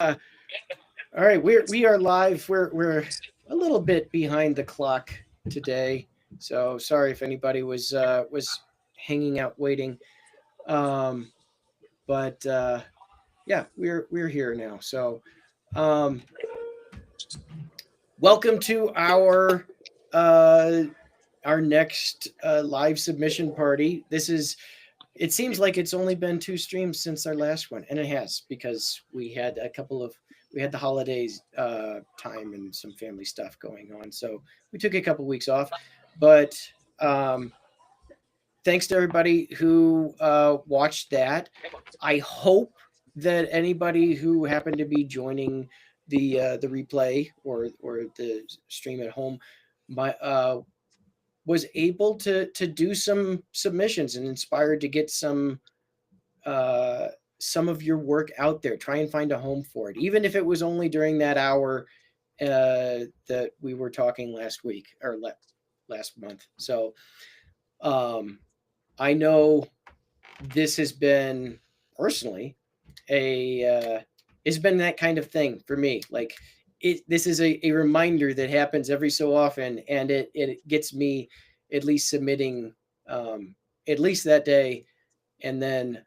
All right, we are live. We're a little bit behind the clock today, so sorry if anybody was hanging out waiting. Um, but yeah, we're here now. So um, welcome to uh, our next live submission party. This is. It seems like it's only been two streams since our last one, and it has because we had the holidays time and some family stuff going on, so we took a couple weeks off. But um, thanks to everybody who watched that. I hope that anybody who happened to be joining the replay or the stream at home my was able to do some submissions and inspired to get uh, some of your work out there. Try and find a home for it, even if it was only during that hour that we were talking last week or last month. So um, I know this has been personally a it's been that kind of thing for me. Like this is a reminder that happens every so often, and it gets me at least submitting at least that day, and then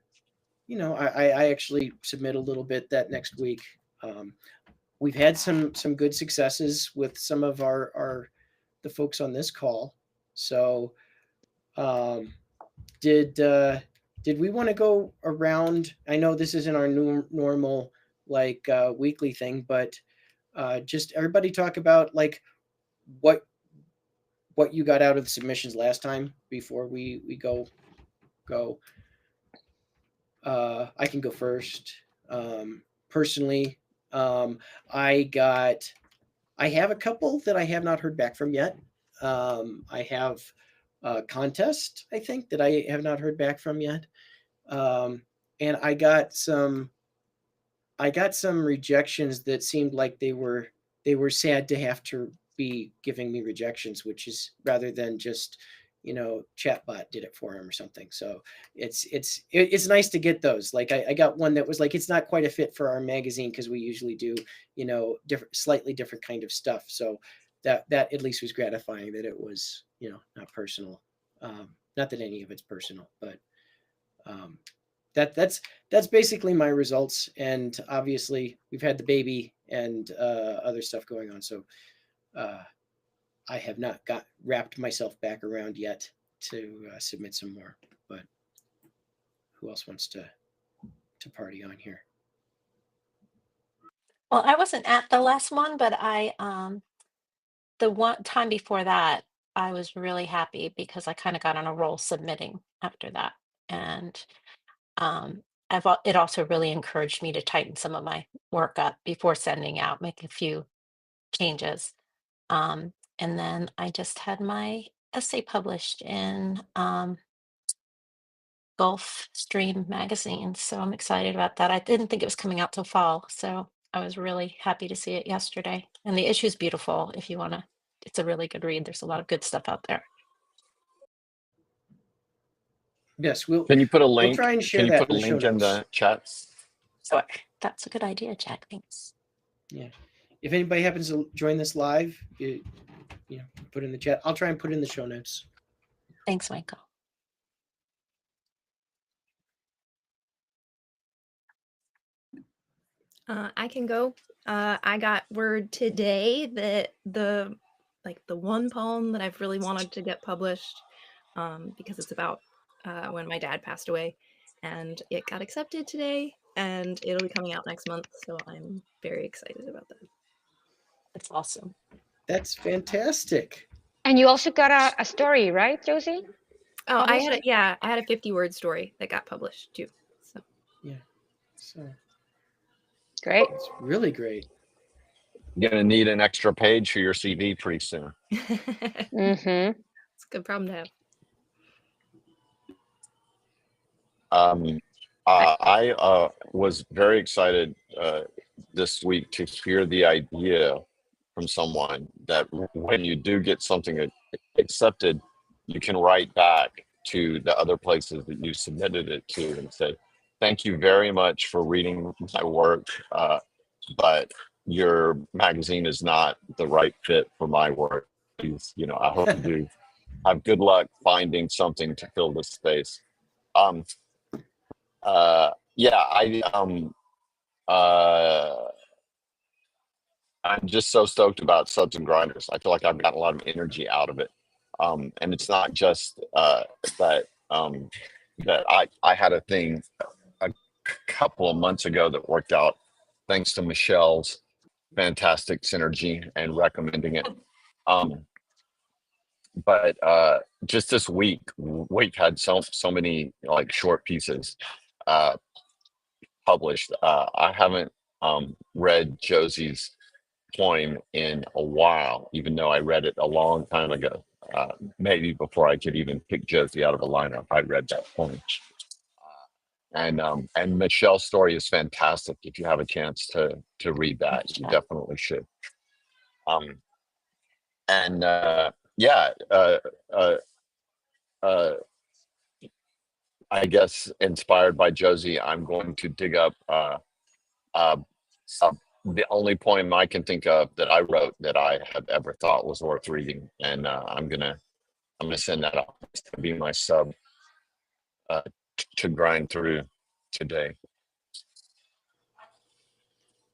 I actually submit a little bit that next week. Um, we've had some good successes with some of our the folks on this call. So um, did did we want to go around? I know this isn't our normal like weekly thing, but just everybody talk about like what what you got out of the submissions last time before we go. I can go first. Personally, um, I got I have a couple that I have not heard back from yet. I have a contest I think that I have not heard back from yet. Um, and I got some rejections that seemed like they were sad to have to be giving me rejections, which is rather than just chatbot did it for him or something. So it's nice to get those. Like I got one that was like it's not quite a fit for our magazine because we usually do different slightly different kind of stuff. So that at least was gratifying that it was not personal. Not that any of it's personal, but um, that's basically my results. And obviously, we've had the baby and other stuff going on, so uh, I have not got wrapped myself back around yet to submit some more. But who else wants to party on here? Well, I wasn't at the last one, but the one time before that, I was really happy because I kind of got on a roll submitting after that. And it also really encouraged me to tighten some of my work up before sending out, make a few changes. And then I just had my essay published in Gulf Stream magazine. So I'm excited about that. I didn't think it was coming out till fall. So I was really happy to see it yesterday. And the issue is beautiful if you want to, it's a really good read. There's a lot of good stuff out there. Yes, Can you put a we'll link? try and Can share you that put in a the show link in notes. the chat? So that's a good idea, Jack. Thanks. Yeah, if anybody happens to join this live, put in the chat. I'll try and put in the show notes. Thanks, Michael. I can go. I got word today that the one poem that I've really wanted to get published, because it's about when my dad passed away, and it got accepted today, and it'll be coming out next month. So I'm very excited about that. That's awesome. That's fantastic. And you also got a story, right, Josie? Oh, I had a 50-word story that got published too. So yeah, so great. It's really great. You're gonna need an extra page for your CV pretty soon. Mm-hmm. It's a good problem to have. I was very excited this week to hear the idea from someone that when you do get something accepted, you can write back to the other places that you submitted it to and say, thank you very much for reading my work. but your magazine is not the right fit for my work. Please, I hope you do have good luck finding something to fill this space. Um, yeah, uh, I'm just so stoked about Subs and Grinders. I feel like I've gotten a lot of energy out of it. And it's not just that that I had a thing a couple of months ago that worked out thanks to Michelle's fantastic synergy and recommending it. But just this week had so many like short pieces published. I haven't read Josie's poem in a while, even though I read it a long time ago. Maybe before I could even pick Josie out of a lineup, I read that poem. And Michelle's story is fantastic. If you have a chance to read that, you definitely should. And yeah, I guess inspired by Josie, I'm going to dig up uh, the only poem I can think of that I wrote that I have ever thought was worth reading, and I'm gonna send that off. It's gonna be my sub to grind through today.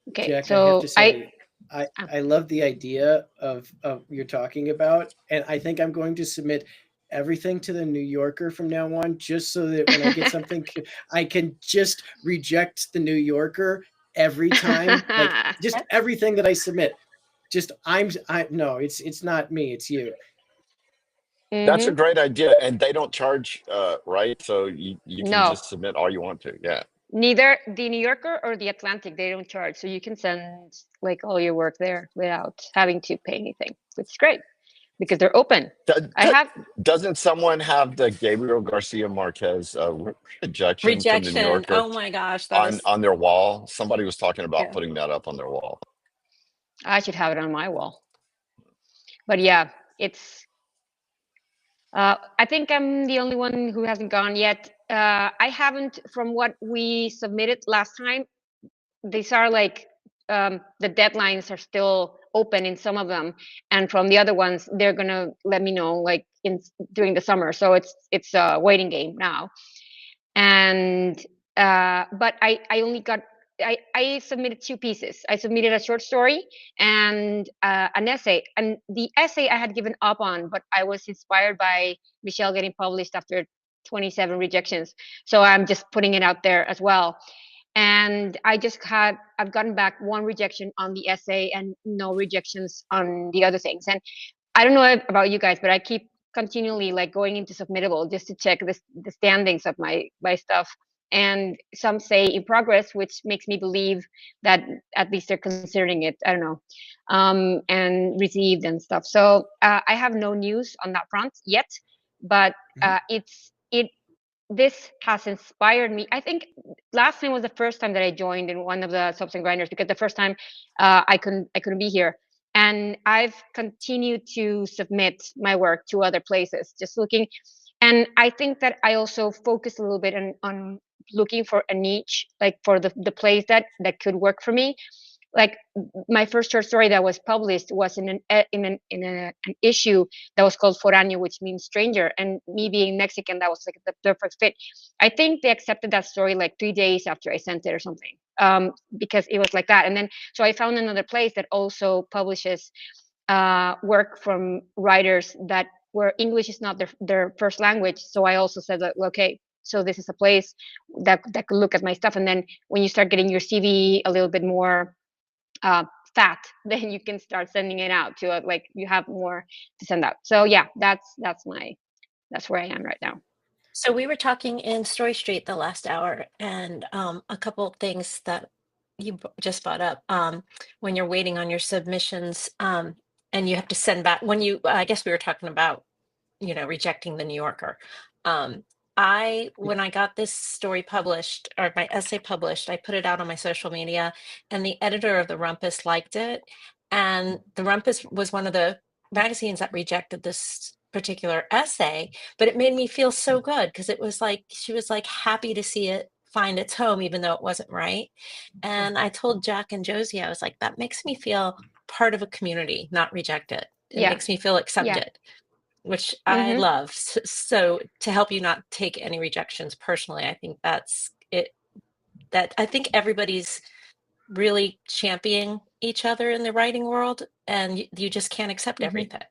Okay, Jack, I so have to say, I love the idea of you're talking about, and I think I'm going to submit everything to the New Yorker from now on, just so that when I get something, I can just reject the New Yorker every time, like just everything that I submit. Just I no, it's not me, it's you. That's a Mhm. great idea, and they don't charge, right? So you can No, just submit all you want to. Yeah. neither the New Yorker or the Atlantic, they don't charge. So you can send like all your work there without having to pay anything, which is great because they're open. I have Doesn't someone have the Gabriel Garcia Marquez rejection from the New Rejection. Yorker Oh my gosh, that is on their wall? Somebody was talking about yeah. putting that up on their wall. I should have it on my wall. But yeah, it's I think I'm the only one who hasn't gone yet. I haven't, from what we submitted last time, these are like the deadlines are still open in some of them, and from the other ones, they're gonna let me know like during the summer. So it's a waiting game now. And but I only got I submitted two pieces. I submitted a short story and an essay. And the essay I had given up on, but I was inspired by Michelle getting published after 27 rejections. So I'm just putting it out there as well. And I've gotten back one rejection on the essay and no rejections on the other things. And I don't know about you guys, but I keep continually like going into submittable just to check the standings of my stuff. And some say in progress, which makes me believe that at least they're considering it. I don't know, and received and stuff. So I have no news on that front yet, but it this has inspired me. I think last time was the first time that I joined in one of the subs and grinders, because the first time I couldn't be here, and I've continued to submit my work to other places, just looking. And I think that I also focused a little bit on looking for a niche, like for the place that could work for me. Like my first short story that was published was in an issue that was called Foráneo, which means stranger. And me being Mexican, that was like the perfect fit. I think they accepted that story like 3 days after I sent it or something, because it was like that. And then so I found another place that also publishes work from writers that where English is not their first language. So I also said that, okay, so this is a place that could look at my stuff. And then when you start getting your CV a little bit more fat, then you can start sending it out to like you have more to send out. So yeah, that's where I am right now. So we were talking in Story Street the last hour, and a couple of things that just brought up. When you're waiting on your submissions, and you have to send back when you, I guess we were talking about, rejecting the New Yorker. When I got this story published or my essay published, I put it out on my social media, and the editor of the Rumpus liked it. And the Rumpus was one of the magazines that rejected this particular essay, but it made me feel so good because it was like she was like happy to see it find its home, even though it wasn't right. And I told Jack and Josie, I was like, that makes me feel part of a community, not rejected. It Yeah. makes me feel Yeah. accepted, which I Mhm. love. So to help you not take any rejections personally, I think that's it. That I think everybody's really championing each other in the writing world, and you just can't accept Mhm. everything.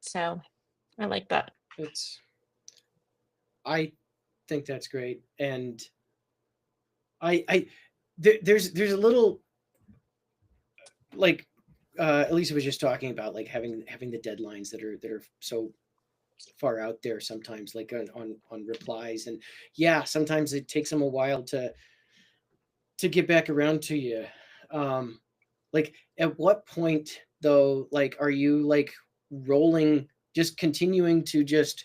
So I like that. I think that's great, and there's a little, like Elisa was just talking about, like having the deadlines that are so far out there sometimes, like on replies, and yeah, sometimes it takes them a while to get back around to you. Like at what point though, like are you like rolling, just continuing to just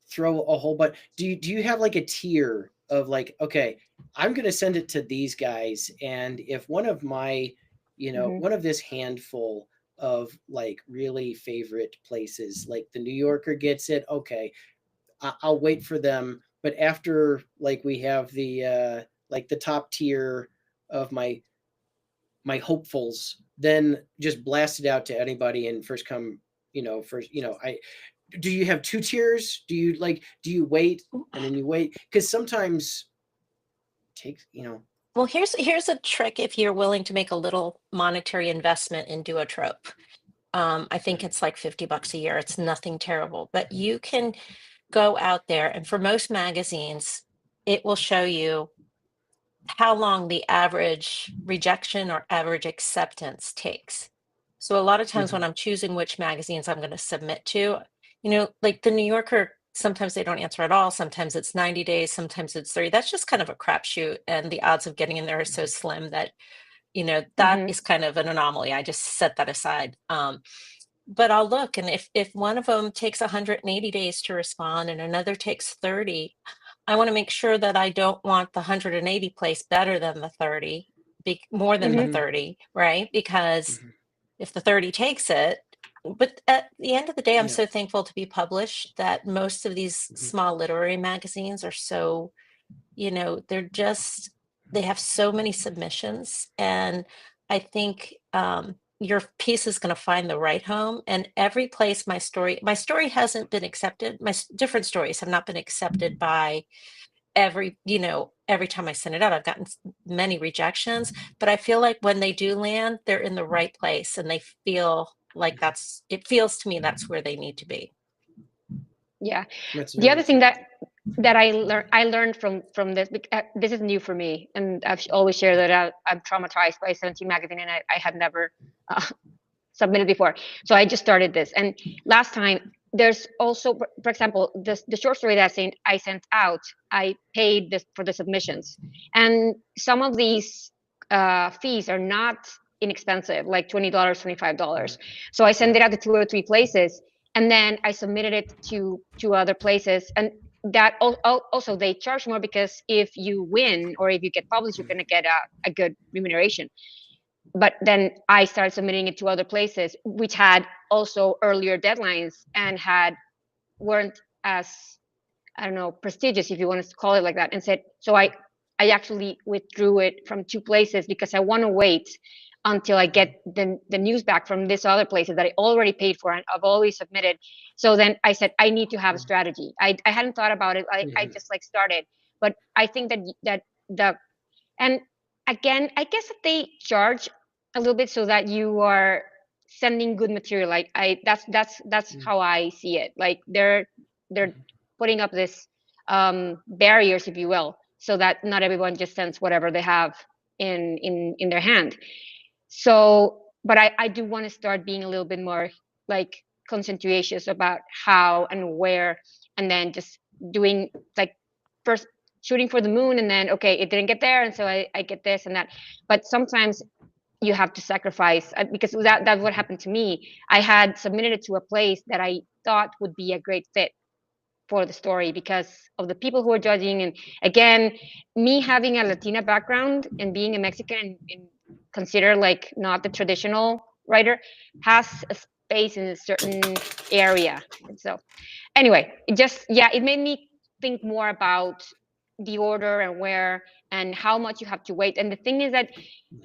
throw a whole bunch? Do you have like a tier of like, okay, I'm going to send it to these guys, and if one of my, Mhm. one of this handful of like really favorite places, like the New Yorker gets it, okay, I'll wait for them. But after like we have the like the top tier of my hopefuls, then just blast it out to anybody and first come, first, I do you have two tiers? Do you wait and then you wait? Because sometimes takes, Well, here's a trick if you're willing to make a little monetary investment in Duotrope. I think it's like $50 a year. It's nothing terrible, but you can go out there, and for most magazines, it will show you how long the average rejection or average acceptance takes. So a lot of times when I'm choosing which magazines I'm going to submit to, like the New Yorker, sometimes they don't answer at all. Sometimes it's 90 days, sometimes it's 30. That's just kind of a crapshoot. And the odds of getting in there are so slim that, that Mhm. is kind of an anomaly. I just set that aside. But I'll look, and if one of them takes 180 days to respond and another takes 30, I want to make sure that I don't want the 180 place better than the 30, more than the Mhm. 30, right? Because if the 30 takes it, but at the end of the day, I'm Yeah. so thankful to be published that most of these small literary magazines are so, they have so many submissions. And I think your piece is going to find the right home. And every place my story hasn't been accepted. Different stories have not been accepted by every time I send it out. I've gotten many rejections, but I feel like when they do land, they're in the right place and they feel like it feels to me that's where they need to be. Yeah. That's The very other thing true. that I learned from this, this is new for me, and I've always shared that I'm traumatized by 17 magazine, and I had never uh, submitted before. So I just started this, and last time there's also, for example, the short story that I sent out, I paid this for the submissions, and some of these fees are not inexpensive, like $20, $25. So I sent it out to 2 or 3 places, and then I submitted it to 2 other places, and that also they charge more because if you win or if you get published, you're going to get a good remuneration. But then I started submitting it to other places, which had also earlier deadlines and weren't as, I don't know, prestigious, if you want to call it like that. And said, so I actually withdrew it from 2 places because I want to wait until I get the news back from this other places that I already paid for and I've always submitted. So then I said, I need to have a strategy. I hadn't thought about it. I just like started, but I think that the, and again, I guess that they charge a little bit so that you are sending good material. Like that's how I see it. Like they're putting up this barriers, if you will, so that not everyone just sends whatever they have in their hand. So, but I do want to start being a little bit more like conscientious about how and where, and then just doing like first shooting for the moon, and then okay, it didn't get there, and so I get this and that. But sometimes you have to sacrifice, because that's what happened to me. I had submitted it to a place that I thought would be a great fit for the story because of the people who are judging, and again, me having a Latina background and being a Mexican and consider like not the traditional writer has a space in a certain area. And so anyway, it just, yeah, it made me think more about the order and where and how much you have to wait. And the thing is that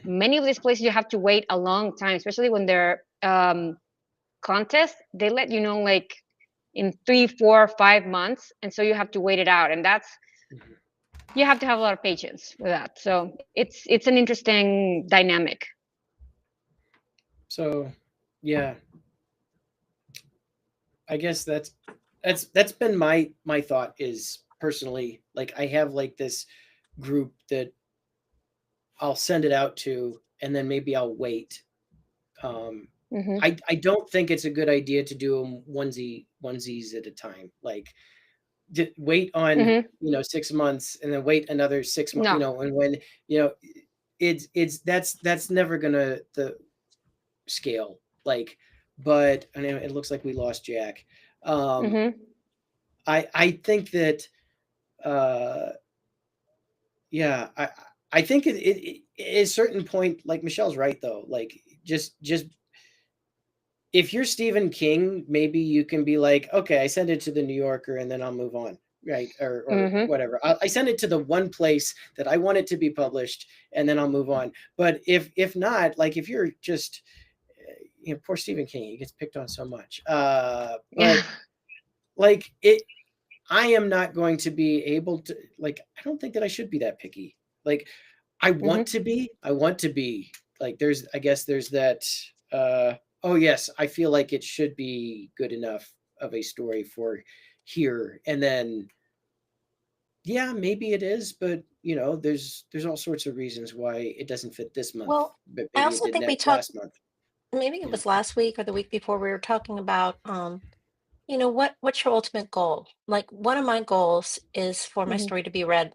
many of these places you have to wait a long time, especially when they're contests. They let you know like in 3, 4, 5 months, and so you have to wait it out, and that's you have to have a lot of patience with that. So it's an interesting dynamic. So, yeah, I guess that's been my thought is personally, like I have like this group that I'll send it out to, and then maybe I'll wait. Hmm. I don't think it's a good idea to do them onesies at a time. Like wait on Hmm. 6 months and then wait another 6 months. No. And when it's that's never gonna the scale. Like, but and it looks like we lost Jack. Hmm. I think that yeah, I think it at a certain point, like Michelle's right though. Like just if you're Stephen King, maybe you can be like, okay, I send it to the New Yorker and then I'll move on, right? Or Hmm. whatever. I send it to the one place that I want it to be published, and then I'll move on. But if not, like if you're just, poor Stephen King, he gets picked on so much. But like I am not going to be able to. Like, I don't think that I should be that picky. Like, I want to be. I want to be. Like, I guess there's that. Oh yes, I feel like it should be good enough of a story for here, and then yeah, maybe it is, but there's all sorts of reasons why it doesn't fit this month, Well, but I maybe it also did think we talked, last month. maybe it Yeah. was last week or the week before, we were talking about, what's your ultimate goal? Like one of my goals is for my Hmm. story to be read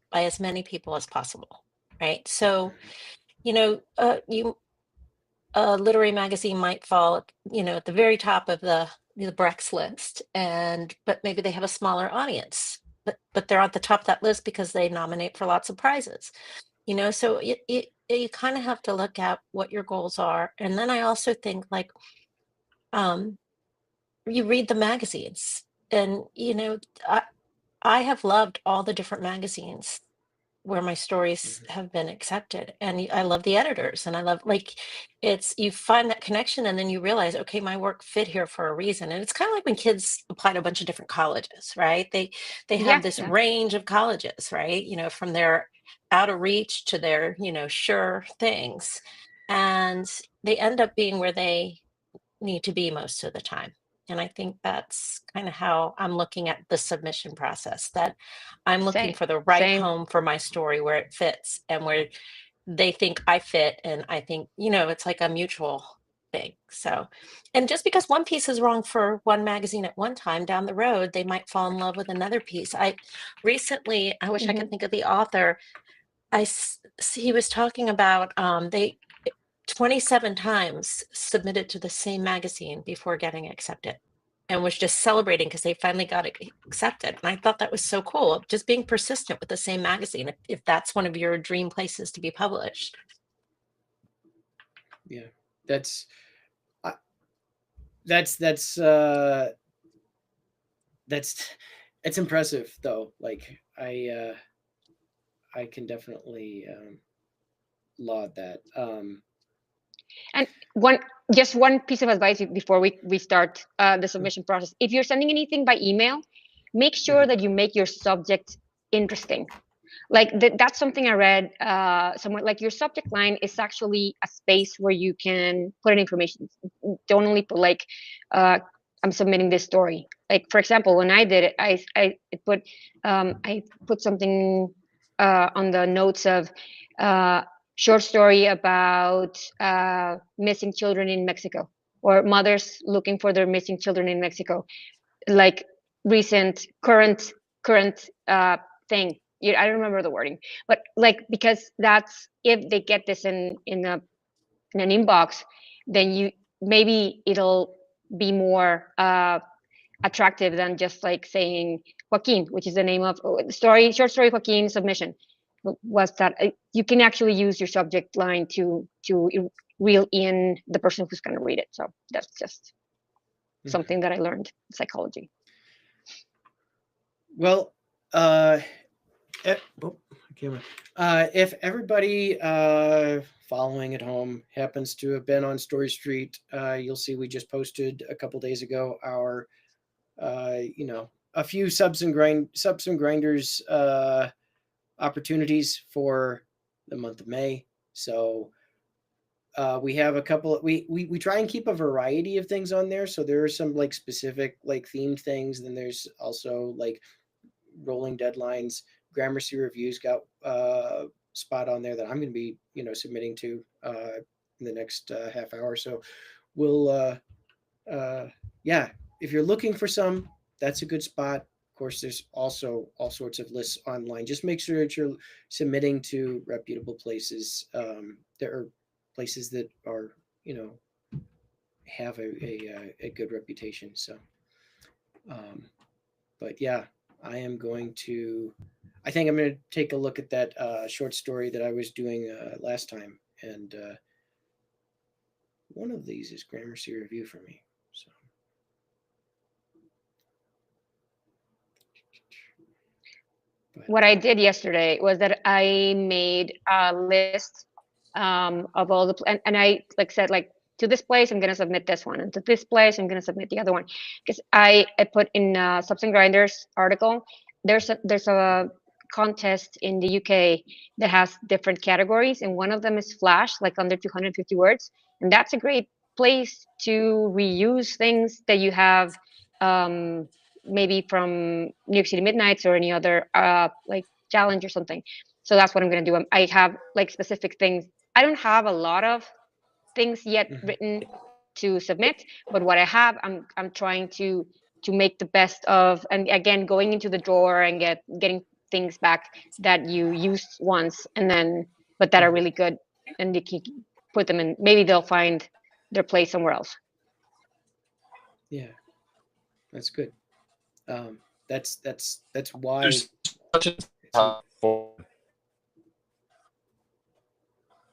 by as many people as possible, right? So, a literary magazine might fall, at the very top of the Brex list, but maybe they have a smaller audience, but they're at the top of that list because they nominate for lots of prizes. So you kind of have to look at what your goals are, and then I also think like um, you read the magazines, and I have loved all the different magazines where my stories have been accepted, and I love the editors, and I love like you find that connection, and then you realize, okay, my work fit here for a reason. And it's kind of like when kids apply to a bunch of different colleges, right? They have Yeah. this Yeah. range of colleges, right? From their out of reach to their sure things, and they end up being where they need to be most of the time. And I think that's kind of how I'm looking at the submission process, that I'm looking Same. for the right Same. home for my story where it fits and where they think I fit. And I think, it's like a mutual thing. So, and just because one piece is wrong for one magazine at one time, down the road, they might fall in love with another piece. I wish I Hmm. could think of the author. He was talking about they 27 times submitted to the same magazine before getting accepted, and was just celebrating because they finally got it accepted. And I thought that was so cool, just being persistent with the same magazine if that's one of your dream places to be published. Yeah, that's uh, that's it's impressive though. Like I can definitely laud that. And just one piece of advice before we start the submission process. If you're sending anything by email, make sure Mhm. that you make your subject interesting. Like that's something I read somewhere. Like your subject line is actually a space where you can put in information. Don't only put like I'm submitting this story. Like for example, when I did it, I put something on the notes of uh, short story about missing children in Mexico, or mothers looking for their missing children in Mexico, like recent current thing. I don't remember the wording, but like because that's if they get this in an inbox, then you maybe it'll be more attractive than just like saying Joaquin, which is the name of the story, short story Joaquin submission. Was that you can actually use your subject line to reel in the person who's going to read it. So that's just something that I learned in psychology. Well, uh, If everybody following at home happens to have been on Story Street, you'll see we just posted a couple days ago our, a few subs and grinders opportunities for the month of May. So we have a couple. We try and keep a variety of things on there. So there are some like specific like themed things. Then there's also like rolling deadlines. Gramercy Reviews got spot on there that I'm going to be submitting to in the next half hour. So we'll yeah, if you're looking for some, that's a good spot. Of course, there's also all sorts of lists online. Just make sure that you're submitting to reputable places. There are places that are have a good reputation. So, but yeah, I am going to. I think I'm going to take a look at that short story that I was doing last time, and one of these is Gramercy Review for me. So. What I did yesterday was that I made a list of all the and I said to this place I'm going to submit this one, and to this place I'm going to submit the other one, because I put in Subs and Grinders article. There's a contest in the UK that has different categories, and one of them is Flash, like under 250 words, and that's a great place to reuse things that you have. Maybe from New York City Midnights or any other challenge or something. So that's what I'm going to do. I have specific things. I don't have a lot of things yet written to submit, but what I have, I'm trying to make the best of, and again, going into the drawer and getting things back that you used once, and then but that are really good, and you can put them in. Maybe they'll find their place somewhere else. Yeah, that's good. That's why There's such a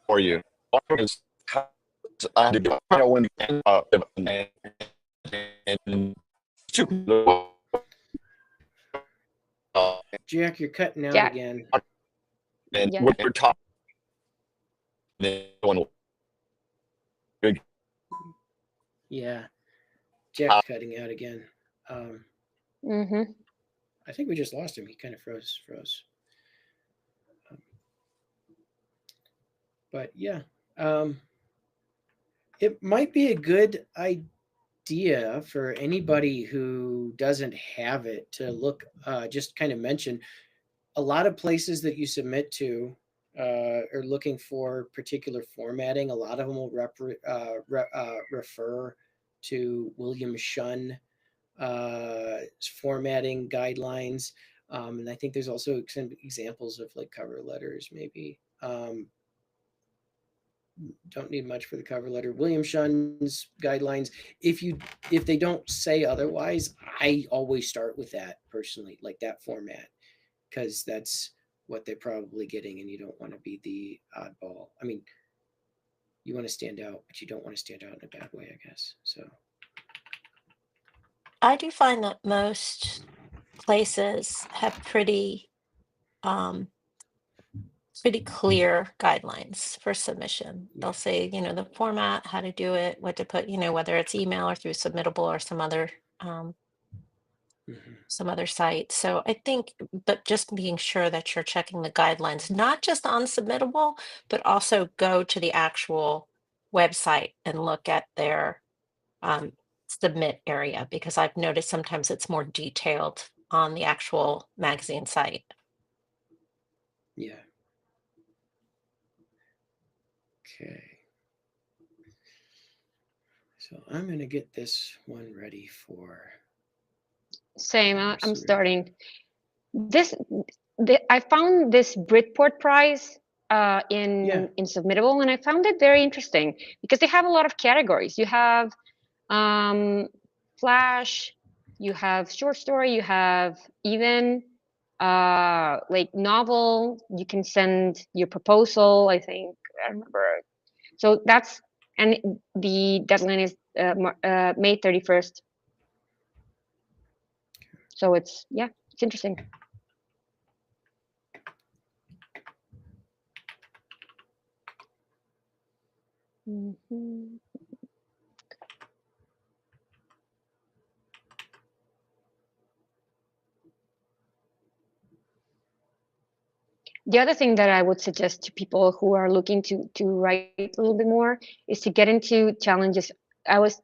for you. I had to go when and Jack, you're cutting out Jack. again. and Yeah. we're talking. Yeah, Jack's cutting out again. I think we just lost him. He kind of froze. But yeah, it might be a good idea for anybody who doesn't have it to look. Just kind of mention a lot of places that you submit to are looking for particular formatting. A lot of them will refer to William Shunn formatting guidelines. And I think there's also some examples of like cover letters, maybe. Don't need much for the cover letter. William Shunn's guidelines. If they don't say otherwise, I always start with that personally, like that format, because that's what they're probably getting, and you don't want to be the oddball. I mean, you want to stand out, but you don't want to stand out in a bad way, I guess. So I do find that most places have pretty clear guidelines for submission. They'll say, the format, how to do it, what to put, whether it's email or through Submittable or some other site. So I think, but just being sure that you're checking the guidelines, not just on Submittable, but also go to the actual website and look at their submit area, because I've noticed sometimes it's more detailed on the actual magazine site. yeah. Okay. So I'm going to get this one ready for. Same. I'm starting. I found this Britport prize in Submittable, and I found it very interesting because they have a lot of categories. You have flash, you have short story, you have even novel. You can send your proposal, I think. I remember. So that's, and the deadline is May 31st. So it's interesting. Mhm. The other thing that I would suggest to people who are looking to write a little bit more is to get into challenges. I was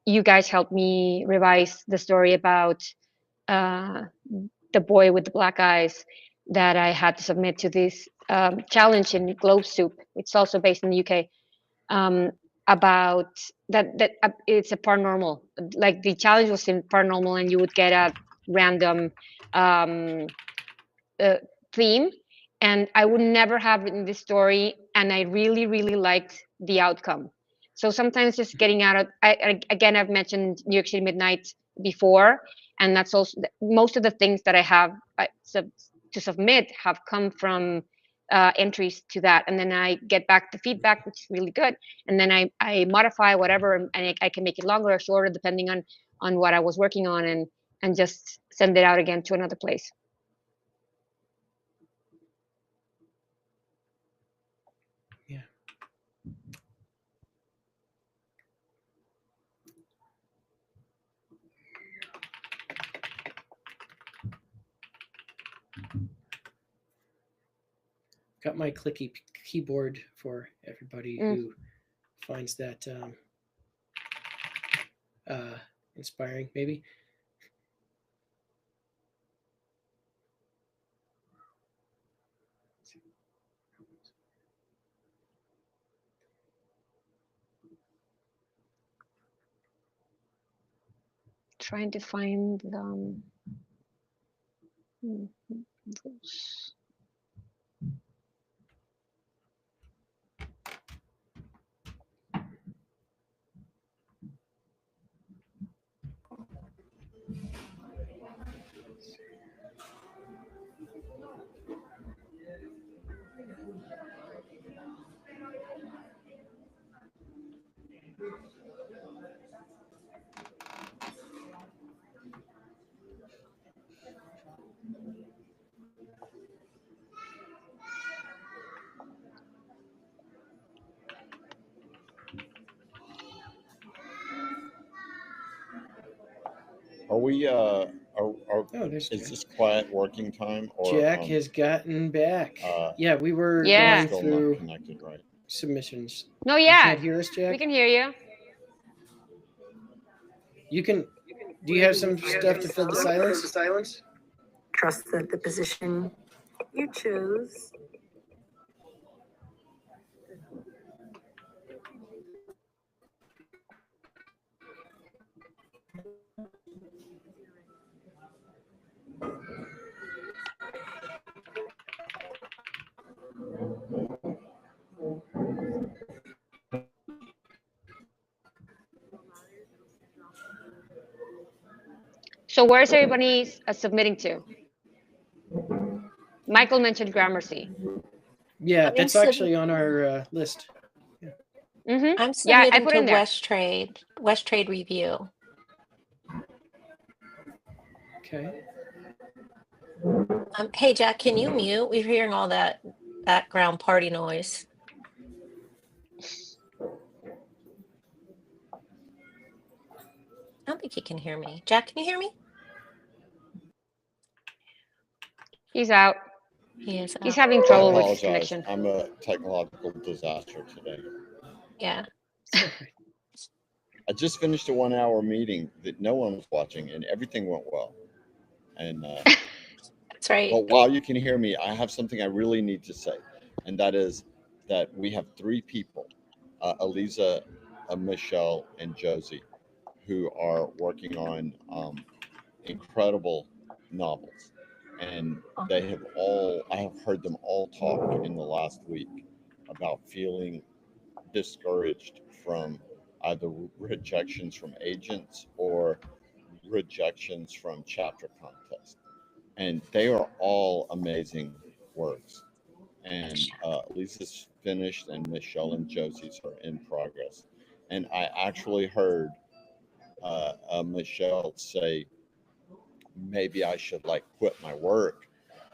you guys helped me revise the story about uh, the boy with the black eyes that I had to submit to this challenge in Globe Soup. It's also based in the UK. Um, about that it's a paranormal. Like the challenge was in paranormal, and you would get a random um, uh, theme, and I would never have written this story, and I really really liked the outcome. So sometimes just getting out of again, I've mentioned New York City Midnight before, and that's also most of the things that I have to submit have come from entries to that, and then I get back the feedback, which is really good, and then I modify whatever, and I can make it longer or shorter depending on what I was working on, and just send it out again to another place. Yeah. Got my clicky keyboard for everybody who finds that inspiring, maybe. Trying to find Are we? Oh, there's Is Jack. this quiet working time or? Jack has gotten back. Yeah, we were Yeah. going Still through not connected, right? submissions. No, You yeah, can't hear us, Jack? we can hear you. You can. Do you have some stuff to fill the silence? Trust that the position you choose So where's everybody submitting to? Michael mentioned Gramercy. Yeah, I'm that's sub- actually on our list. Mm-hmm. I'm Yeah, I submitting put to in there. West Trade Review. Okay. Hey Jack, can you mute? We're hearing all that background party noise. I don't think he can hear me. Jack, can you hear me? He's out. He is He's out. having I trouble with his apologize. connection. I'm a technological disaster today. Yeah. It's all right. I just finished a 1 hour meeting that no one was watching, and everything went well. And That's right. but while you can hear me, I have something I really need to say, and that is that we have three people, Eliza, Michelle, and Josie, who are working on incredible novels, and they have all. I have heard them all talk in the last week about feeling discouraged from either rejections from agents or rejections from chapter contest, and they are all amazing works. And Lisa's finished, and Michelle and Josie's are in progress. And I actually heard Michelle say, maybe I should like quit my work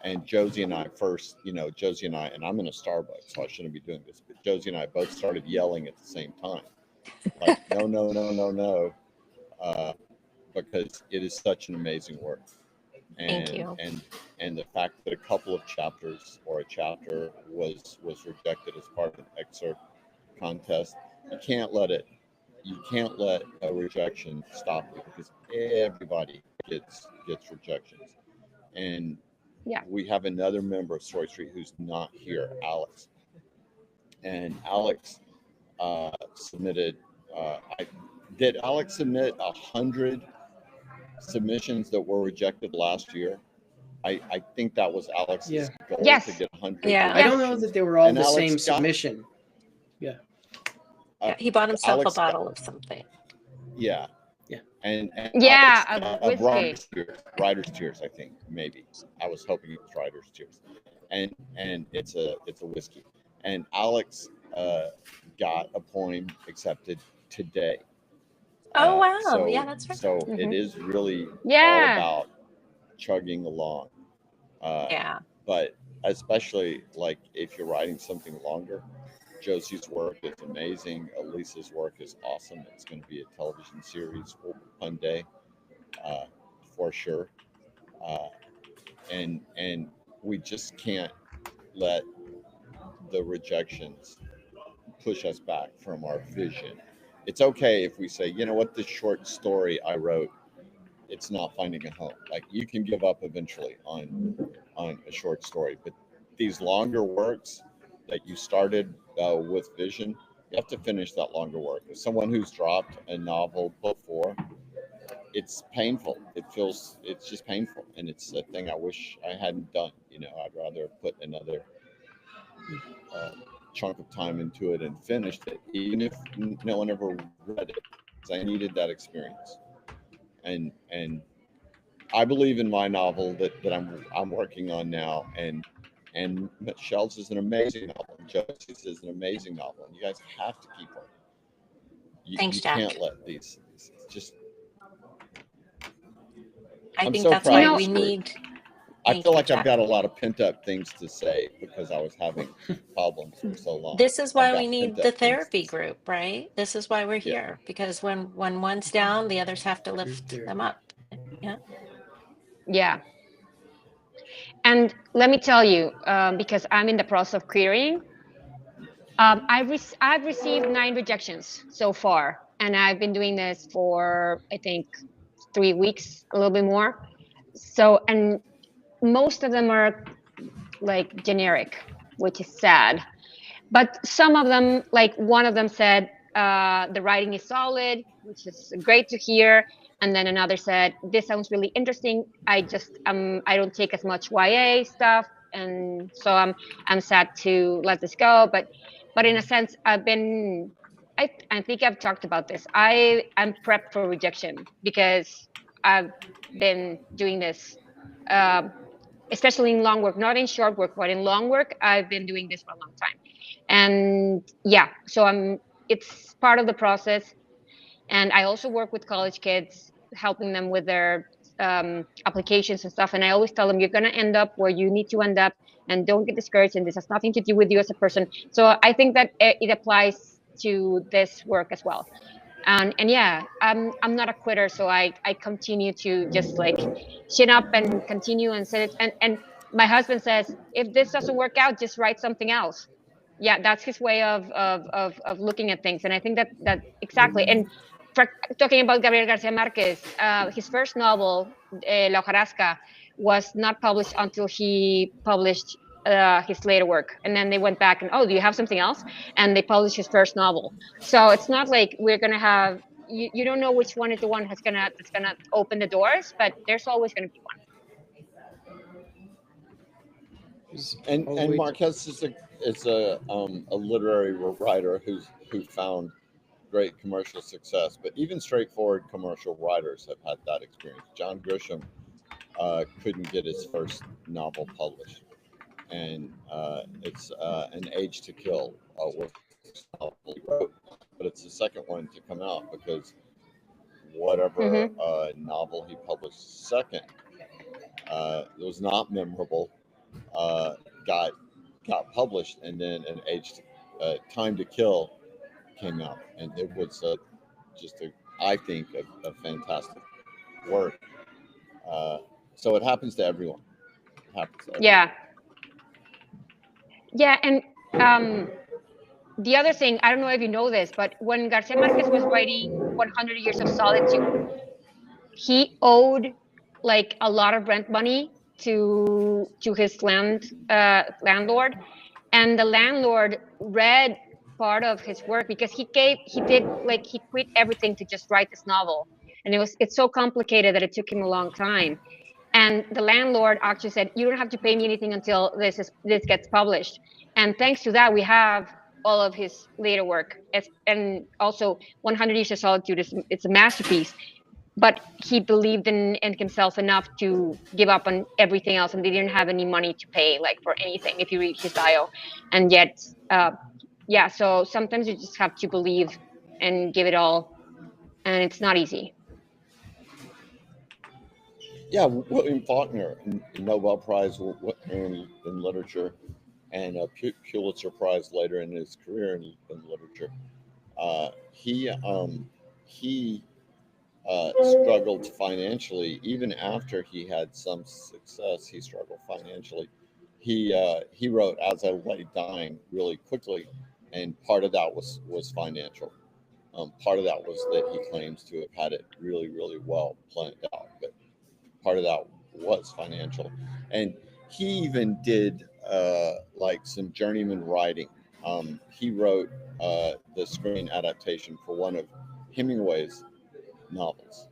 And Josie and I first, Josie and I'm in a Starbucks, so I shouldn't be doing this, but Josie and I both started yelling at the same time, like, no, no, no, no, no, because it is such an amazing work. Thank And you. and the fact that a couple of chapters or a chapter was rejected as part of an excerpt contest, you can't let a rejection stop you, because everybody gets rejections. And Yeah. we have another member of Story Street who's not here, Alex. And Alex submitted. Did Alex submit 100 submissions that were rejected last year? I think that was Alex's Yeah. goal, Yes. to get 100 Yeah. I don't know rejections. that they were all And the Alex same got- submission. Yeah, he bought himself Alex a bottle of something. Yeah. Yeah. And Yeah, Alex got of whiskey. Writer's Tears, I think, maybe. I was hoping it was Writer's Tears. And it's a whiskey. And Alex got a poem accepted today. Oh wow! So, Yeah, that's right. So Mhm. it is really all Yeah. about chugging along. Yeah. But especially like if you're writing something longer, Josie's work is amazing. Elisa's work is awesome. It's going to be a television series one day, for sure. Uh, and we just can't let the rejections push us back from our vision. It's okay if we say, you know what, this short story I wrote, it's not finding a home. Like, you can give up eventually on a short story, but these longer works that you started with vision, you have to finish that longer work. As someone who's dropped a novel before, it's painful. It's just painful, and it's a thing I wish I hadn't done. I'd rather put another chunk of time into it and finished it, even if no one ever read it, because I needed that experience. And I believe in my novel that I'm working on now, and Michelle's is an amazing novel, and Josie's is an amazing novel, and you guys have to keep working. Thanks, You Jack. can't let these just. I I'm think so that's proud why of we this group. need. I Thank feel you, like I've Jack. got a lot of pent up things to say because I was having problems for so long. This is I've why got we need pent-up the things to therapy say. group, right? This is why we're Yeah. here, because when one's down, the others have to Group lift therapy. them up. Yeah. Yeah. And let me tell you, because I'm in the process of querying, I've received 9 rejections so far, and I've been doing this for, I think, 3 weeks, a little bit more. So, and most of them are like generic, which is sad. But some of them, like one of them said, the writing is solid, which is great to hear. And then another said, this sounds really interesting. I don't take as much YA stuff, and so I'm sad to let this go. But in a sense, I think I've talked about this. I'm prepped for rejection because I've been doing this. Um, Especially in long work, not in short work, but in long work, I've been doing this for a long time. And yeah, so it's part of the process. And I also work with college kids, helping them with their applications and stuff. And I always tell them, you're going to end up where you need to end up, and don't get discouraged. And this has nothing to do with you as a person. So I think that it applies to this work as well. And yeah, I'm not a quitter, so I continue to just like chin up and continue and set it. And my husband says, if this doesn't work out, just write something else. Yeah, that's his way of looking at things, and I think that exactly. And for, talking about Gabriel Garcia Marquez, his first novel, La Hojarasca, was not published until he published his later work, and then they went back and, oh, do you have something else? And they published his first novel. So it's not like we're gonna have you don't know which one is the one that's gonna open the doors, but there's always gonna be one. And Always. Marquez is a literary writer who found great commercial success, but even straightforward commercial writers have had that experience. John Grisham couldn't get his first novel published, and it's An Age to Kill was the novel he wrote, but it's the second one to come out because whatever novel he published second, it was not memorable, got published, and then an Time to Kill came out, and it was just I think a fantastic work. So it happens to everyone. It happens to everyone. Yeah. Yeah, and the other thing, I don't know if you know this, but when Garcia Marquez was writing 100 Years of Solitude, he owed like a lot of rent money to his landlord, and the landlord read part of his work because he quit everything to just write this novel, and it's so complicated that it took him a long time. And the landlord actually said, "You don't have to pay me anything until this gets published." And thanks to that, we have all of his later work. And also, 100 Years of Solitude it's a masterpiece. But he believed in himself enough to give up on everything else, and they didn't have any money to pay like for anything. If you read his bio, and yet, yeah. So sometimes you just have to believe and give it all, and it's not easy. Yeah, William Faulkner, Nobel Prize in literature, and a Pulitzer Prize later in his career in literature. He struggled financially even after he had some success. He struggled financially. He wrote "As I Lay Dying" really quickly, and part of that was financial. Part of that was that he claims to have had it really, really well planned out, but part of that was financial. And he even did like some journeyman writing. He wrote the screen adaptation for one of Hemingway's novels,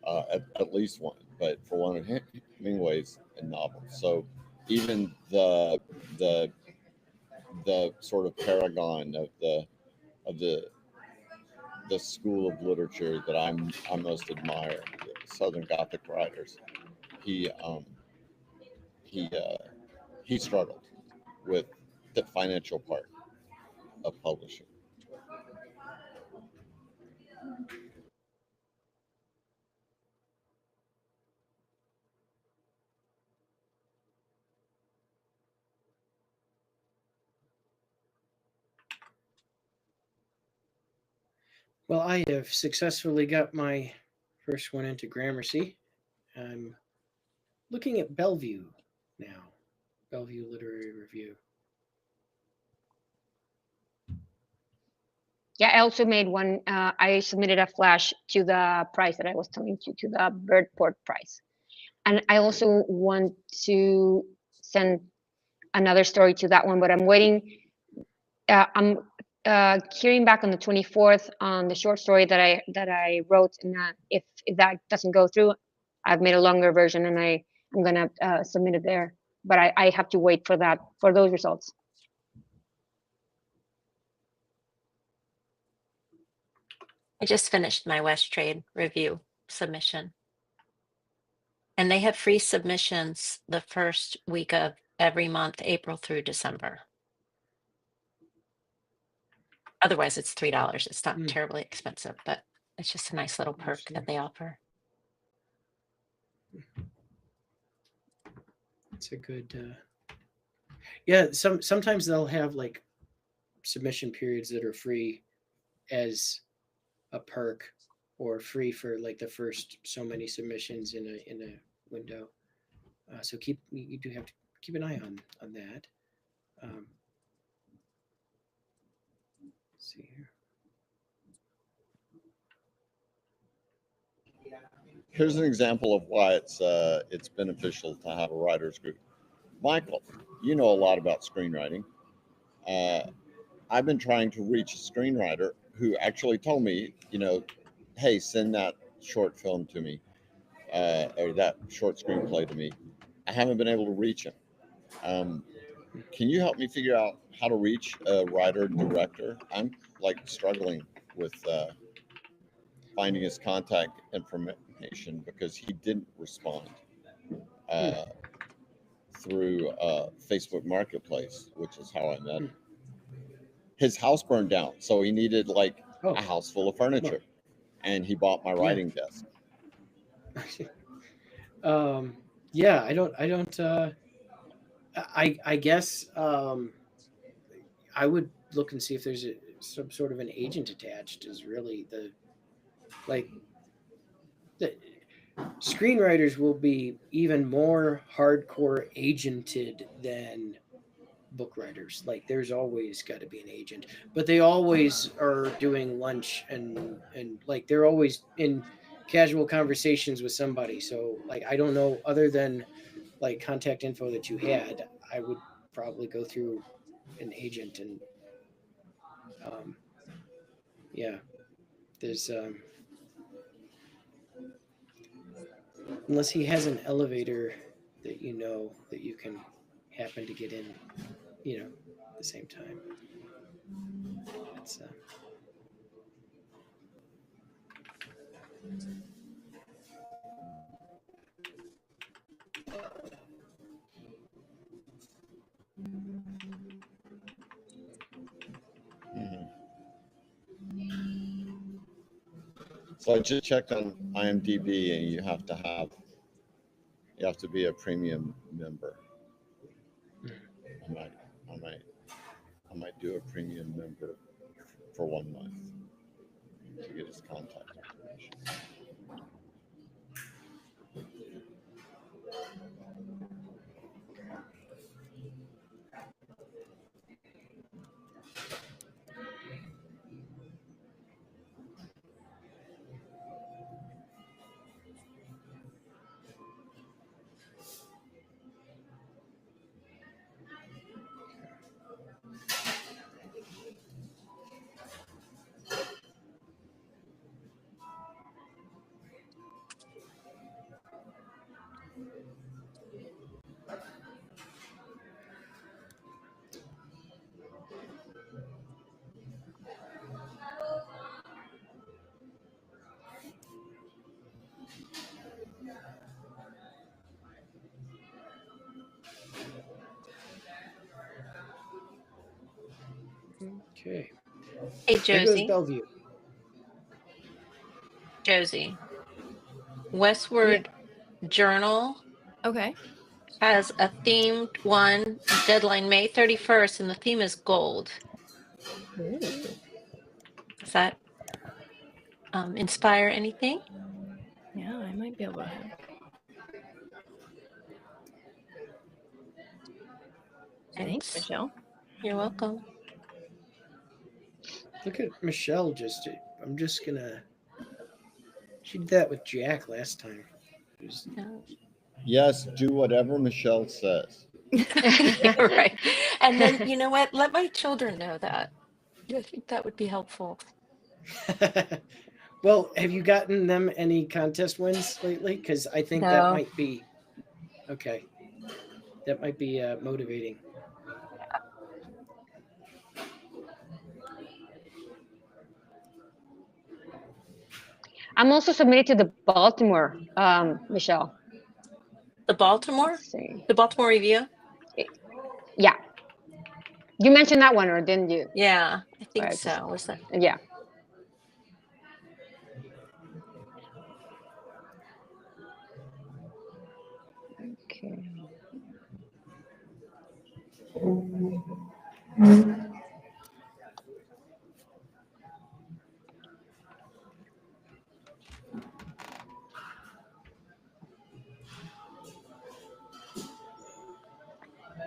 at least one, but for one of Hemingway's novels. So even the the sort of paragon of the school of literature that I most admire, the Southern Gothic writers, he um, he he struggled with the financial part of publishing. Well, I have successfully got my first one into Gramercy. I'm looking at Bellevue now. Bellevue Literary Review. Yeah, I also made one. I submitted a flash to the prize that I was telling you, to the Birdport prize. And I also want to send another story to that one, but I'm waiting. I'm hearing back on the 24th on the short story that I wrote, and if that doesn't go through, I've made a longer version, and I'm gonna submit it there. But I have to wait for those results. I just finished my West Trade review submission. And they have free submissions the first week of every month, April through December. Otherwise, it's $3. It's not terribly expensive, but it's just a nice little perk that they offer. It's a good. Yeah, sometimes they'll have like submission periods that are free as a perk, or free for like the first so many submissions in a window. So you do have to keep an eye on that. Let's see here. Here's an example of why it's beneficial to have a writers group. Michael, you know a lot about screenwriting. I've been trying to reach a screenwriter who actually told me, hey, send that short film to me, or that short screenplay to me. I haven't been able to reach him. Can you help me figure out how to reach a writer director? I'm like struggling with finding his contact information because he didn't respond through Facebook Marketplace, which is how I met him. His house burned down, so he needed like a house full of furniture, and he bought my writing desk. Yeah, I don't I guess I would look and see if there's some sort of an agent attached. Is really like the screenwriters will be even more hardcore agented than book writers. Like there's always got to be an agent, but they always are doing lunch and like they're always in casual conversations with somebody. So like I don't know, other than like contact info that you had, I would probably go through an agent. And um yeah, there's unless he has an elevator that you know that you can happen to get in, at the same time. That's Mhm. So I just checked on IMDb, and you have to be a premium member. I might, I might, I might do a premium member for 1 month to get his contact information. okay. Hey, There goes Josie. Bellevue. Josie. Yeah. Westward Journal Okay. has a themed one, deadline May 31st, and the theme is gold. Ooh. Does that inspire anything? Yeah, I might be able to help. Thanks, Thanks. Michelle. You're welcome. Look at Michelle. I'm just gonna. She did that with Jack last time. It was, Yeah. Yes, do whatever Michelle says. Yeah, right. And then, you know what? Let my children know that. I think that would be helpful. well, have you gotten them any contest wins lately? Because I think that No. might be okay. That might be motivating. I'm also submitted to the Baltimore, Michelle. The Baltimore? Let's see. The Baltimore Review? Yeah, you mentioned that one, or didn't you? Yeah, I Or think I just, so. Was that? yeah. Okay.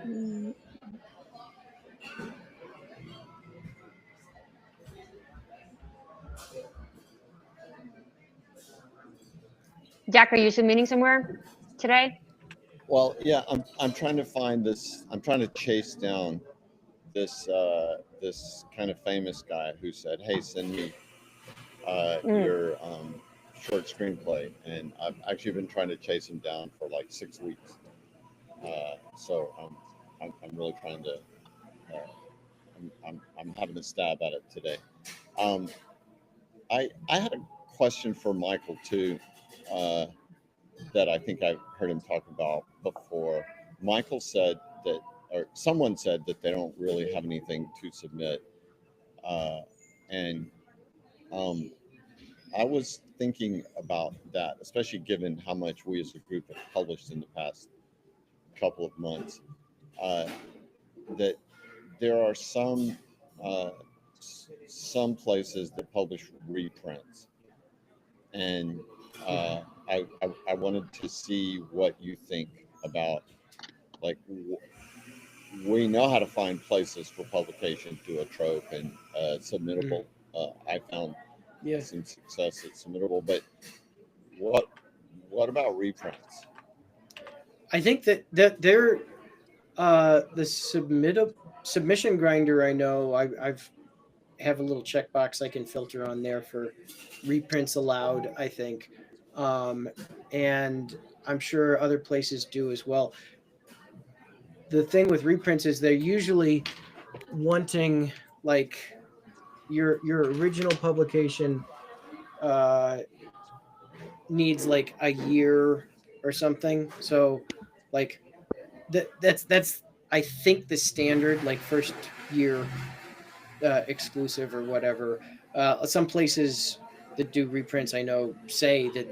Mm. Jack, are you submitting somewhere today? Well, yeah, I'm trying to find this. I'm trying to chase down this kind of famous guy who said, "Hey, send me Mm. your short screenplay," and I've actually been trying to chase him down for like 6 weeks. So I'm really trying to. I'm having a stab at it today. Um, I had a question for Michael too, uh, that I think I've heard him talk about before. Michael said that, or someone said that they don't really have anything to submit, uh, and um, I was thinking about that, especially given how much we as a group have published in the past couple of months. that there are some places that publish reprints, and I wanted to see what you think about, like, we know how to find places for publication through a trope and submittable. I found Yeah, some success at submittable, but what what about reprints? I think that they're the submission grinder. I know I've have a little checkbox I can filter on there for reprints allowed, I think. Um, and I'm sure other places do as well. The thing with reprints is they're usually wanting like your original publication uh, needs like a year or something. So like that's I think the standard like first year exclusive or whatever. Some places that do reprints, I know, say that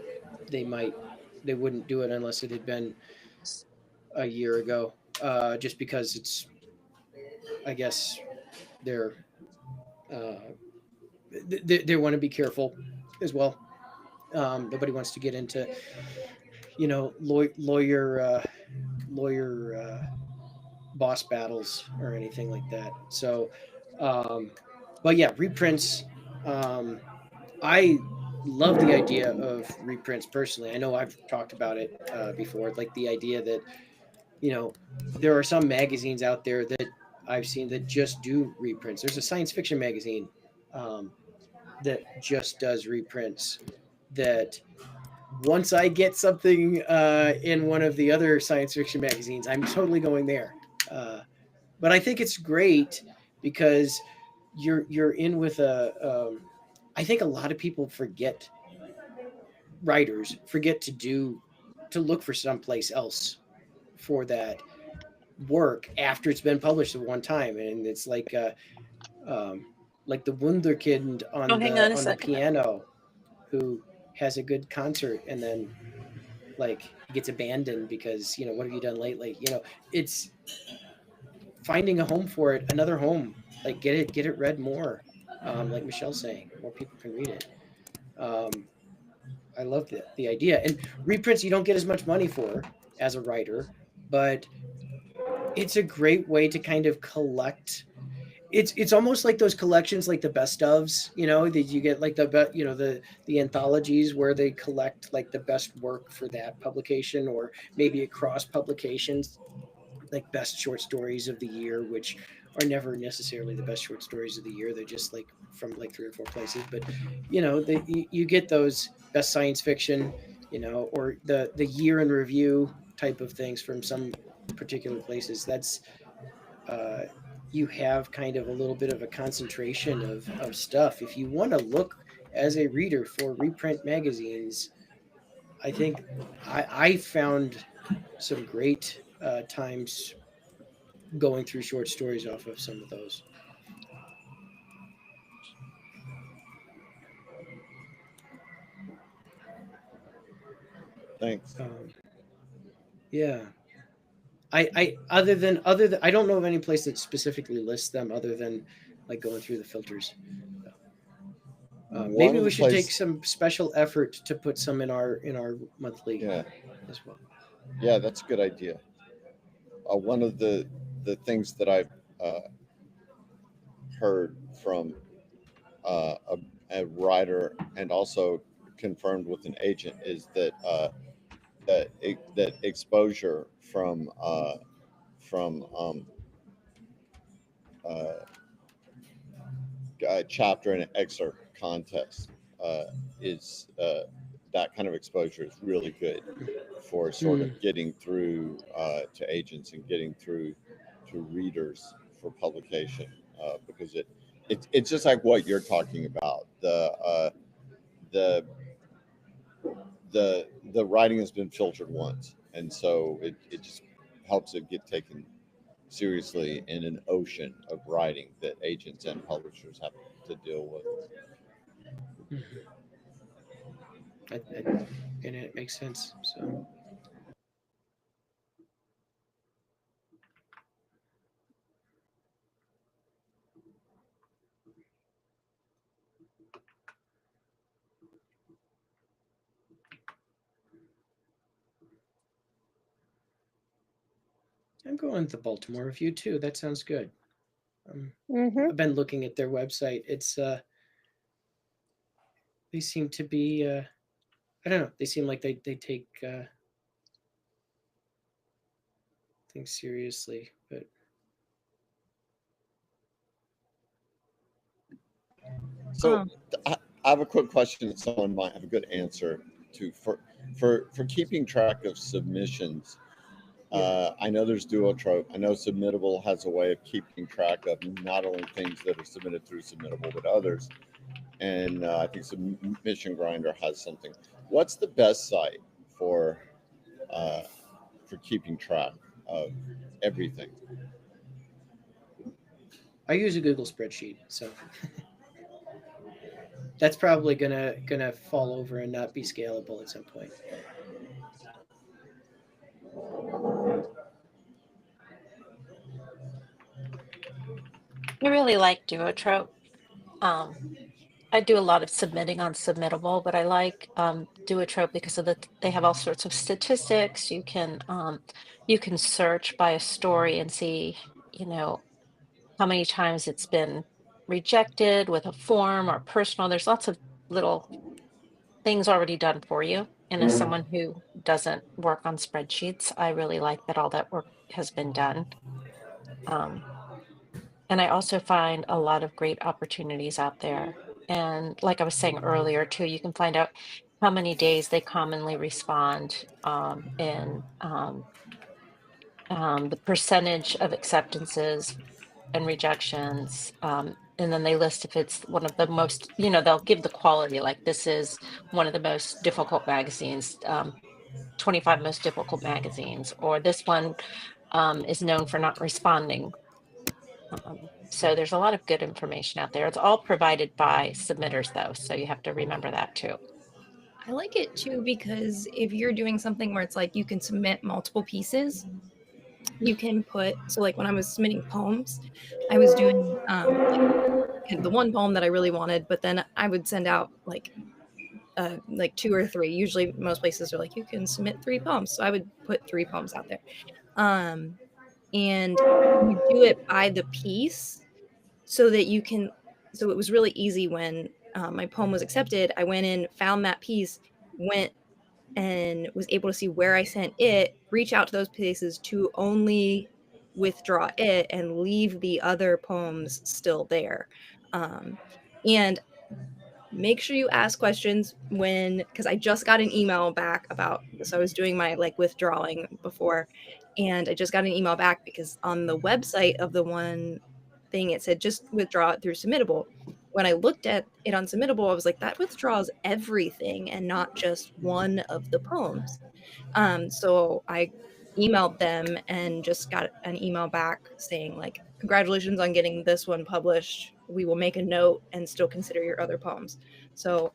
they might they wouldn't do it unless it had been a year ago, just because it's I guess they're uh, they want to be careful as well. Nobody wants to get into lawyer boss battles or anything like that. So, um, but yeah, reprints. Um, I love the idea of reprints personally. I know I've talked about it before, like the idea that there are some magazines out there that I've seen that just do reprints. There's a science fiction magazine um, that just does reprints. That once I get something in one of the other science fiction magazines, I'm totally going there. Uh, but I think it's great because you're in with a. I think a lot of people forget writers forget to look for someplace else for that work after it's been published at one time, and it's um, like the Wunderkind Oh, hang on a on the second. piano, who has a good concert and then like he gets abandoned because what have you done lately? It's finding a home for it, another home, like get it read more. Like Michelle's saying, more people can read it. Um, I love the idea. And reprints you don't get as much money for as a writer, but it's a great way to kind of collect. It's almost like those collections, like the best ofs, that you get like the anthologies where they collect like the best work for that publication, or maybe across publications, like best short stories of the year, which are never necessarily the best short stories of the year. They're just like from like three or four places, but you get those best science fiction, or the year in review type of things from some particular places. That's uh, you have kind of a little bit of a concentration of stuff. If you want to look as a reader for reprint magazines, I think I found some great times going through short stories off of some of those. Thanks. Yeah, I other than I don't know of any place that specifically lists them other than like going through the filters. One Maybe of we the should take places, some special effort to put some in our monthly yeah, as well. yeah, that's a good idea. One of the things that I've uh, heard from a writer and also confirmed with an agent is that that exposure from uh, chapter and excerpt contest uh, is that kind of exposure is really good for sort of Mm, getting through to agents and getting through to readers for publication, because it's just like what you're talking about. The the writing has been filtered once, and so it just helps it get taken seriously in an ocean of writing that agents and publishers have to deal with. mhm. I, and it makes sense. So I'm going with the Baltimore Review too. That sounds good. Mm-hmm. I've been looking at their website. It's they seem to be I don't know. They seem like they take things seriously, but So Um, I have a quick question that someone might have a good answer to for keeping track of submissions. I know there's Duotrope. I know Submittable has a way of keeping track of not only things that are submitted through Submittable, but others. And I think Submission Grinder has something. What's the best site uh, for keeping track of everything? I use a Google spreadsheet, so that's probably gonna fall over and not be scalable at some point. I really like Duotrope. Um, I do a lot of submitting on Submittable, but I like Duotrope because of they have all sorts of statistics. You can search by a story and see, you know, how many times it's been rejected with a form or personal. There's lots of little things already done for you. And as someone who doesn't work on spreadsheets, I really like that all that work has been done. Um, and I also find a lot of great opportunities out there. And like I was saying earlier, too, you can find out how many days they commonly respond in the percentage of acceptances and rejections. And then they list if it's one of the most, they'll give the quality, like this is one of the most difficult magazines, 25 most difficult magazines, or this one is known for not responding. So there's a lot of good information out there. It's all provided by submitters, though, so you have to remember that too. I like it too because if you're doing something where it's like you can submit multiple pieces, you can put, so like when I was submitting poems, I was doing like the one poem that I really wanted, but then I would send out like 2 or 3. Usually most places are like you can submit 3 poems, so I would put 3 poems out there. And you do it by the piece so that you can, so it was really easy when my poem was accepted. I went in, found that piece, went and was able to see where I sent it, reach out to those places to only withdraw it and leave the other poems still there. And make sure you ask questions because I just got an email back about, so I was doing my like withdrawing before, and I just got an email back because on the website of the one thing it said just withdraw it through Submittable. When I looked at it on Submittable, I was like, that withdraws everything and not just one of the poems. So I emailed them and just got an email back saying like, congratulations on getting this one published. We will make a note and still consider your other poems. So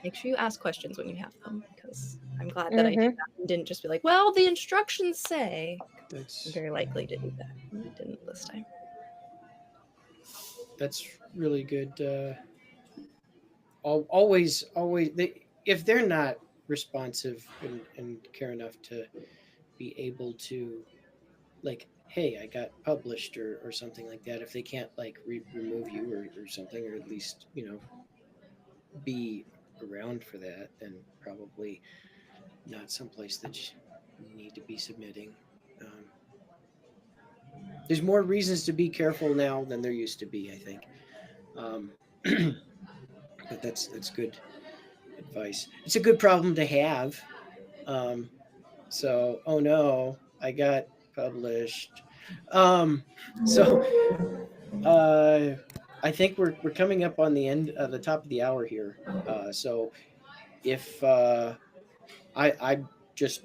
make sure you ask questions when you have them, because I'm glad that I did Mm-hmm. that and didn't just be like, well, the instructions say. I'm That's very likely to do that. And I didn't this time. that's really good. Always, if they're not responsive and care enough to be able to, like, hey, I got published or something like that, if they can't like remove you or something, or at least be around for that, then probably not someplace that you need to be submitting. Um, there's more reasons to be careful now than there used to be, I think. Um, but that's good advice. It's a good problem to have. Um, so, oh no, I got published. Um, so, uh, I think we're coming up on the end of the top of the hour here. So if I just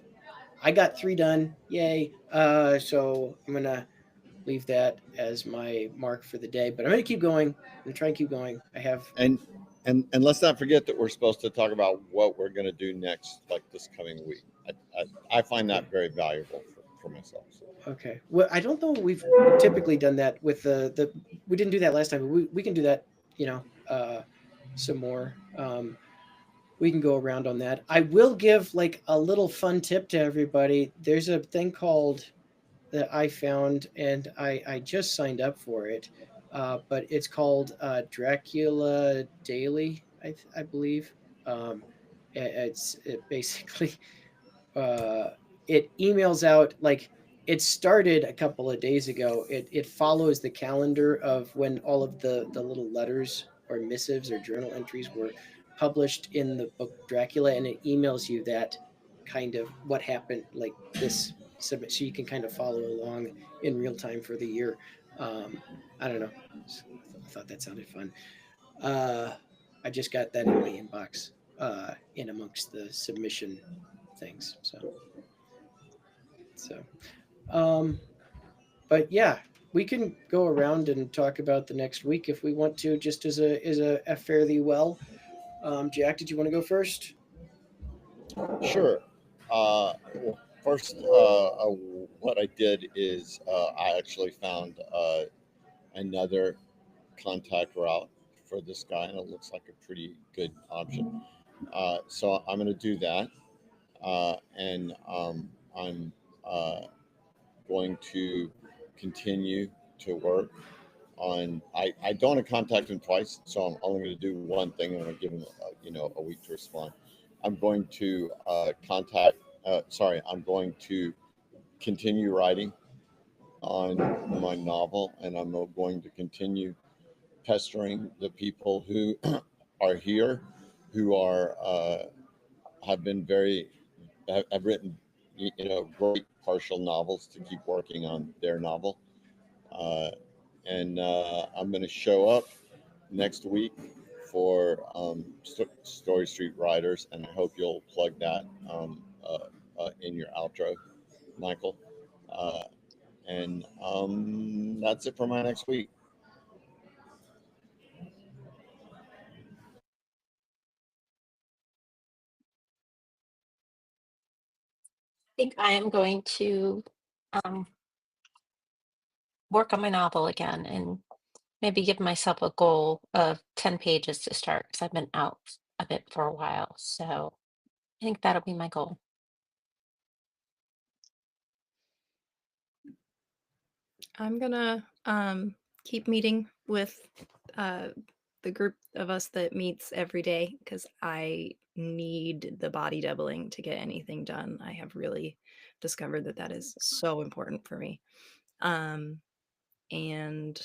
I got 3 done, yay. So I'm gonna leave that as my mark for the day. But I'm gonna keep going. I'm gonna try and keep going. I have And let's not forget that we're supposed to talk about what we're going to do next, like this coming week. I find that very valuable for myself. So. okay. Well, I don't know. We've typically done that with the. We didn't do that last time, but we can do that. Some more. we can go around on that. I will give like a little fun tip to everybody. There's a thing called that I found, and I just signed up for it, but it's called Dracula Daily, I believe. Um, it basically uh, it emails out like it started a couple of days ago. It follows the calendar of when all of the little letters or missives or journal entries were published in the book Dracula, and it emails you that kind of what happened like this submit, so you can kind of follow along in real time for the year. I don't know. I thought that sounded fun. Uh, I just got that in my inbox in amongst the submission things. So, um, but yeah, we can go around and talk about the next week if we want to, just as a fairly well. Jack, did you want to go first? Sure. Well, first, what I did is I actually found another contact route for this guy, and it looks like a pretty good option. So I'm going to do that, and I'm uh, going to continue to work on. I don't want to contact him twice, so I'm only going to do one thing. I'm going to give him, a week to respond. I'm going to contact. Sorry, I'm going to continue writing on my novel, and I'm going to continue pestering the people who are here, who are have been very have written great partial novels to keep working on their novel, uh, and I'm going to show up next week for Story Street Riders, and I hope you'll plug that in your outro, Michael. Uh, and that's it for my next week. I think I am going to um, work on my novel again and maybe give myself a goal of 10 pages to start because I've been out a bit for a while. So I think that'll be my goal. I'm gonna keep meeting with uh, the group of us that meets every day because I need the body doubling to get anything done. I have really discovered that that is so important for me. Um, and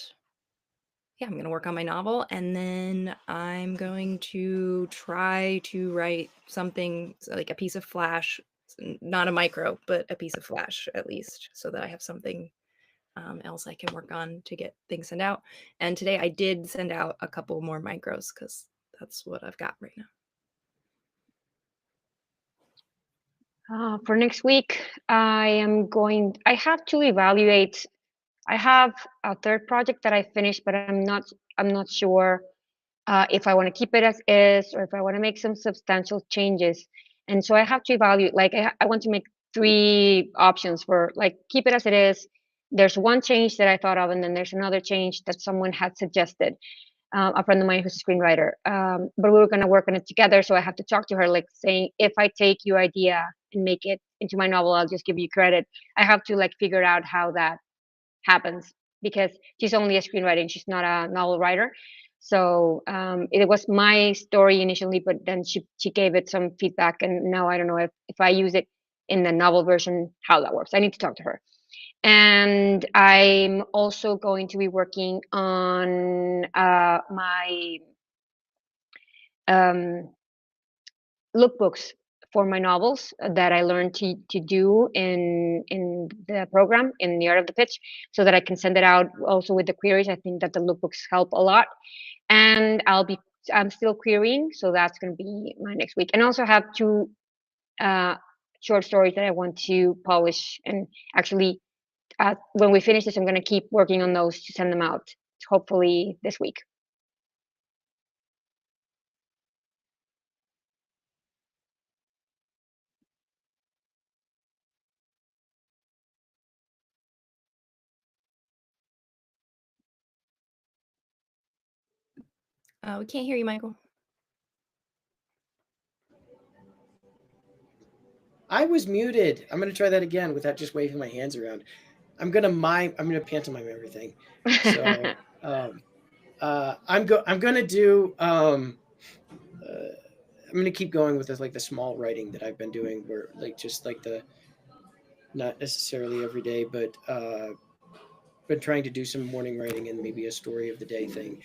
yeah, I'm gonna work on my novel, and then I'm going to try to write something like a piece of flash, not a micro, but a piece of flash at least, so that I have something else I can work on to get things sent out. And today I did send out a couple more micros because that's what I've got right now. For next week, I have to evaluate. I have a third project that I finished, but I'm not sure if I want to keep it as is or if I want to make some substantial changes. And so I have to evaluate, like, I want to make three options for, like, keep it as it is. There's one change that I thought of, and then there's another change that someone had suggested, a friend of mine who's a screenwriter. But we were going to work on it together. So I have to talk to her, like saying, if I take your idea and make it into my novel, I'll just give you credit. I have to like figure out how that happens because she's only a screenwriter and she's not a novel writer. So it was my story initially, but then she gave it some feedback, and now I don't know if I use it in the novel version, how that works. I need to talk to her. And I'm also going to be working on my um, lookbooks for my novels that I learned to do in the program in the art of the pitch, so that I can send it out also with the queries. I think that the lookbooks help a lot, and I'm still querying, so that's going to be my next week. And also have two uh, short stories that I want to publish, and actually when we finish this, I'm going to keep working on those to send them out, hopefully this week. We can't hear you, Michael. I was muted. I'm gonna try that again without just waving my hands around. I'm gonna pantomime everything. So I'm gonna do I'm gonna keep going with this, like the small writing that I've been doing, where like just like the not necessarily every day, but been trying to do some morning writing and maybe a story of the day thing.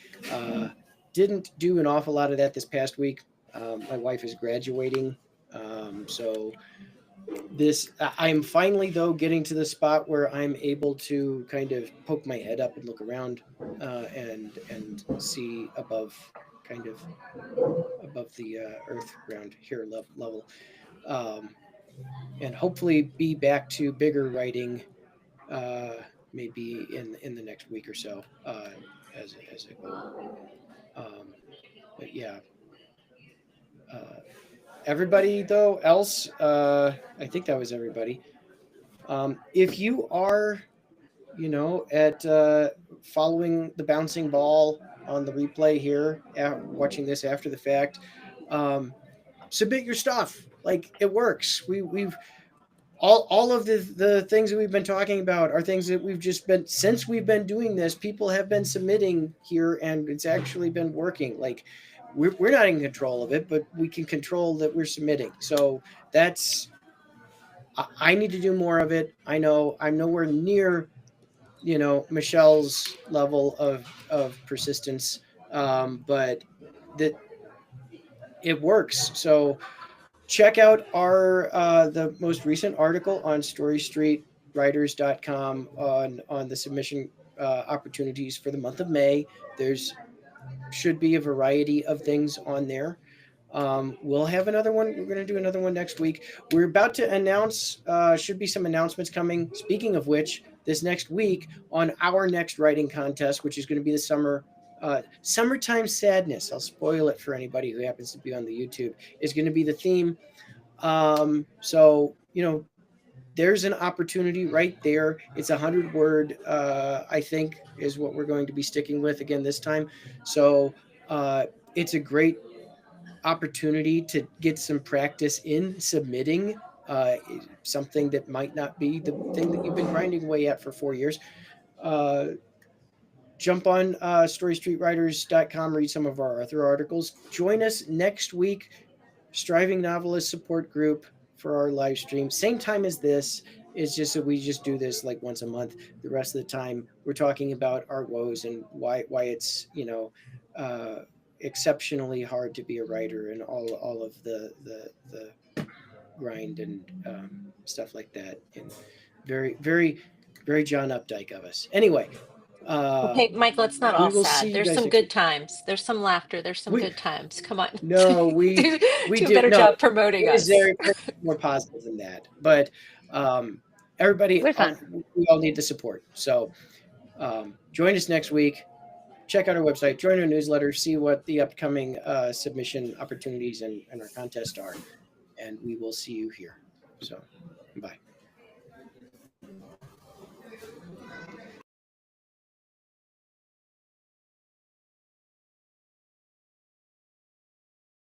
Didn't do an awful lot of that this past week. My wife is graduating, so I'm finally though getting to the spot where I'm able to kind of poke my head up and look around and see above kind of above the earth ground here level, and hopefully be back to bigger writing maybe in the next week or so as a goal. But yeah, uh, everybody though else, I think that was everybody. If you are, at following the bouncing ball on the replay here, watching this after the fact, submit your stuff. Like it works. We've all of the things that we've been talking about are things that since we've been doing this, people have been submitting here, and it's actually been working. Like we're not in control of it, but we can control that we're submitting. So that's I need to do more of it. I know I'm nowhere near Michelle's level of persistence, but that it works. So check out our the most recent article on storystreetwriters.com on the submission opportunities for the month of May. There's should be a variety of things on there. We'll have another one. We're going to do another one next week. We're about to announce, should be some announcements coming. Speaking of which, this next week on our next writing contest, which is going to be the summertime sadness. I'll spoil it for anybody who happens to be on the YouTube. Is going to be the theme. So there's an opportunity right there. It's 100-word, I think, is what we're going to be sticking with again this time. So it's a great opportunity to get some practice in submitting something that might not be the thing that you've been grinding away at for 4 years. Jump on storystreetwriters.com, read some of our other articles. Join us next week, Striving Novelist Support Group, for our live stream. Same time as this. It's just that we just do this like once a month. The rest of the time, we're talking about our woes and why it's exceptionally hard to be a writer, and all of the grind and stuff like that. And very very very John Updike of us. Anyway, Okay, Michael, it's not we all will see sad. you There's guys some next good week. times. There's some laughter. There's some We good times. Come on. no, do we do a do better no. job promoting It is us. very more positive than that, but everybody, We're fun. we all need the support. So join us next week. Check out our website, join our newsletter, see what the upcoming submission opportunities and our contest are, and we will see you here. So, bye.